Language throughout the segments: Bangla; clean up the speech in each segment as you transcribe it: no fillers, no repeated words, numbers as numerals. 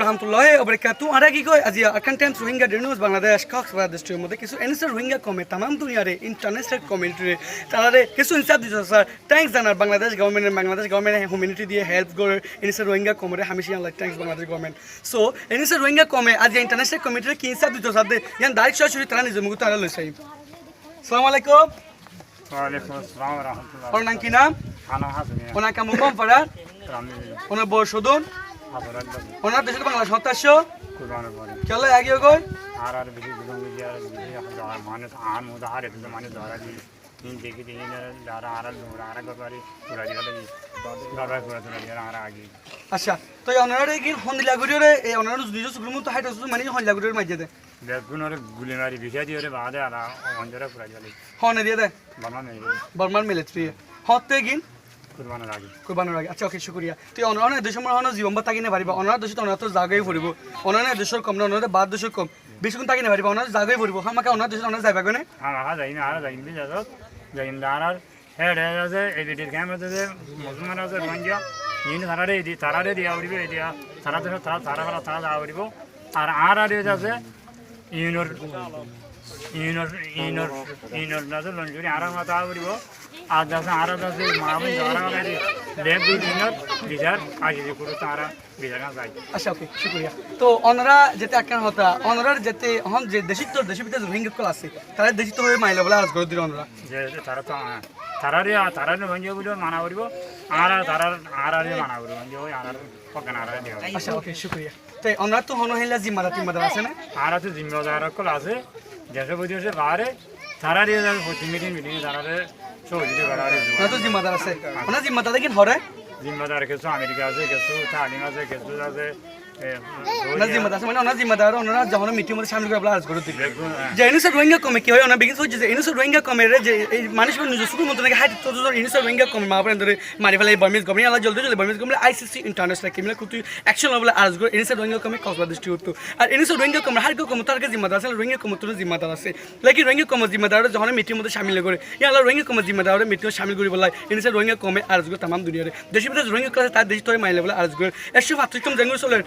রহমতুল্লাহি ওয়া বারাকাতুহু। আরা কি কয় আজি কন্টেন্ট রোহিঙ্গা নিউজ বাংলাদেশ কক্সবাজার ডিস্ট্রিক্টের মধ্যে কিছু এনএসএ রোহিঙ্গা কমে তামাম দুনিয়ারে ইন্টারন্যাশনাল কমিউনিটি তারারে কিছু ইনসাফ দিছে স্যার থ্যাঙ্কস জানার বাংলাদেশ গভর্নমেন্ট হিউম্যানিটি দিয়ে হেল্প করে এনএসএ রোহিঙ্গা কমরে হামিশি Allah thanks Bangladesh government. So NSA Rohingya কমে আজি ইন্টারন্যাশনাল কমিউনিটি কি ইনসাফ দিতে স্যার ইয়ান ডাইরেক্ট সরাসরি তারা নিজে মুখ তারা লইছে। আসসালামু আলাইকুম। ওয়ালাইকুম আসসালাম ওয়া রাহমাতুল্লাহ। ওর নাম কি নাম? খানা হাসান। ওনার কাম কম পাড়া ওনার বয়স ওদন ওনার দেশের বাংলা সত্তাশ কুরবানের পরে কেলা আগে গই আর বেশি গুলো মিডিয়া মানুষ আর মুদাহারে তো মানুষ ধরা দি তিন দেখি দিন যারা আর দৌড়া আর গবারি পুরা দিলা দি গবাই পুরা দিলা যারা আর আগে। আচ্ছা তো ওনারে কি হন্দিলা গরিরে এই ওনার দুইজো সুগ্রম তো হাইট আছে মানে হন্দিলা গরিরে মাঝে দে দেখুন ওরে গুলি মারি বিষয় দিয়ে ওরে বাদে আর অঞ্জরা পুরা দিলা হনে দিয়ে দে বর্মান মিলিটারি হতে গিন কুরবানের আগে। আচ্ছা ওকে শুকরিয়া। তুই অনার দেশের মনে হয় জীবন বা তাকিনে পারিবা অনার দেশে তো অনার তো জায়গায় পড়িব অনার দেশের কম না অনার বাদ দেশের কম বেশিক্ষণ তাকিনে পারিবা অনার জায়গায় পড়িব আমাকে অনার দেশে অনার যাইবা কেন হ্যাঁ যাই না আর যাই বি যাও যাই না আর হেড আছে এডিটের ক্যামেরা আছে মুসলমান আছে রঞ্জা ইন তারারে দিয়া উড়িবে দিয়া তারা দেশ তারা যা উড়িব আর আছে ইউনর নাজর লঞ্জুরি আর মাথা উড়িব আর যাচ্ছে আর যাচ্ছে মাহবুব যারা লেব ইউনর বিজার আগে পুরো তারা বিজার যায়। আচ্ছা ওকে শুকরিয়া। তো অনরা যেতে একখান হতা অনরার যেতে হন যে দেশিত দেশের ভিতরে রোহিঙ্গা কল আছে তারা দেশিত হয়ে মাইলা বলে আজ করে দিল অনরা যে তারা তো তারারে রোহিঙ্গা বলে মানা করিব আর তারারে মানা করিব যে ওই আর পকান আর দেওয়া। আচ্ছা ওকে শুকরিয়া। তো অনরা তো হন হইলা জিম্মাদার আছে না আর আছে জিম্মাদার কল আছে দেশে বিদেশে বাইরে তারারে মিটিং তারারে সহযোগিতা করার না তো জিম্মাদার আছে ওনা জিম্মাদার দেখেন হরে জিম্মাদার কিছু আমেরিকা আছে কিছু তালিম আছে কিছু আছে না জিম্মাদার আছে মানে ওনা জিম্মাদার ওনারা যখন মিটিং মধ্যে সামিল করে বলা আজ করে দিবে যে ইনসার রোহিঙ্গা কমে কি হয় ওনা বিগিন হচ্ছে যে ইনসার রোহিঙ্গা কমে রে যে এই মানুষ নিজে সুকুর মতো নাকি হাইট তো ইনসার রোহিঙ্গা কমে মা আপনাদের ধরে মারি ফেলে বার্মিজ গভর্নমেন্ট আল্লাহ জলদি Burmese government ICC international criminal court action বলে আজ করে ইনসার রোহিঙ্গা কমে কক্সবাজার ডিস্ট্রিক্ট আর ইনসার রোহিঙ্গা কমে হার কম তার কাছে জিম্মাদার আছে রোহিঙ্গা কম তো জিম্মাদার আছে লাইক রোহিঙ্গা কম জিম্মাদার যখন মিটিং মধ্যে সামিল করে ইয়া আল্লাহ রোহিঙ্গা কম জিম্মাদার মিটিং সামিল করে বলা ইনসার রোহিঙ্গা কমে আজ করে तमाम দুনিয়ারে দেশের ভিতরে রোহিঙ্গা কাছে তার দেশ তো মাইলে বলে আজ করে 135 কম জঙ্গল চলে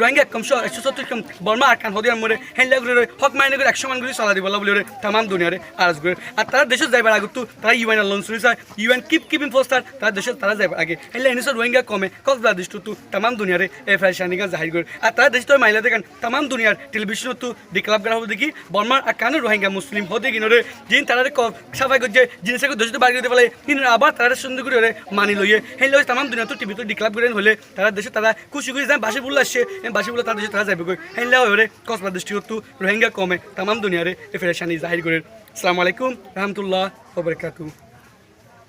রোহিঙ্গা কম 170 কম বর্মা আকান হদিয়ার মরে হেল্লা করে হক মাইনে করে 100 মান করে চালা দি বলা বলে तमाम দুনিয়ারে আজ করে আর তারা দেশে যাইবার আগে তো তারা ইউএন লঞ্চ করেছে ইউএন কিপিং ফোর্স তারা দেশে তারা যাইবার আগে হেল্লা ইনসার রোহিঙ্গা কমে কক্সবাজার ডিস্ট্রিক্ট তো तमाम দুনিয়ারে এই ফ্যাশনিকা জাহির করে আর তারা দেশ তো মাইলে দেখেন तमाम দুনিয়ার টেলিভিশন তো ডিক্লাব করা হবে দেখি বর্মা আকান রোহিঙ্গা মুসলিম হতে কিনরে জিন তারারে সাফাই করছে জিনিসকে দেশে বাড়ি দিতে বলে কিন্তু আবার তারা সুন্দর করে মানি লইয়ে হেল্লা तमाम দুনিয়া তো টিভি তো ডিক্লাব করে হলে তারা দেশে তারা খুশি করে যায় বাসি বলে আসছে বাসি বলে তারা দেশে তারা যাবে কই হেল্লা হরে কক্সবাজার ডিস্ট্রিক্ট তো রোহিঙ্গা কমে तमाम দুনিয়ারে এই ফ্যাশনি জাহির করে। আসসালামু আলাইকুম রহমতুল্লাহ ওয়া বারাকাতুহু।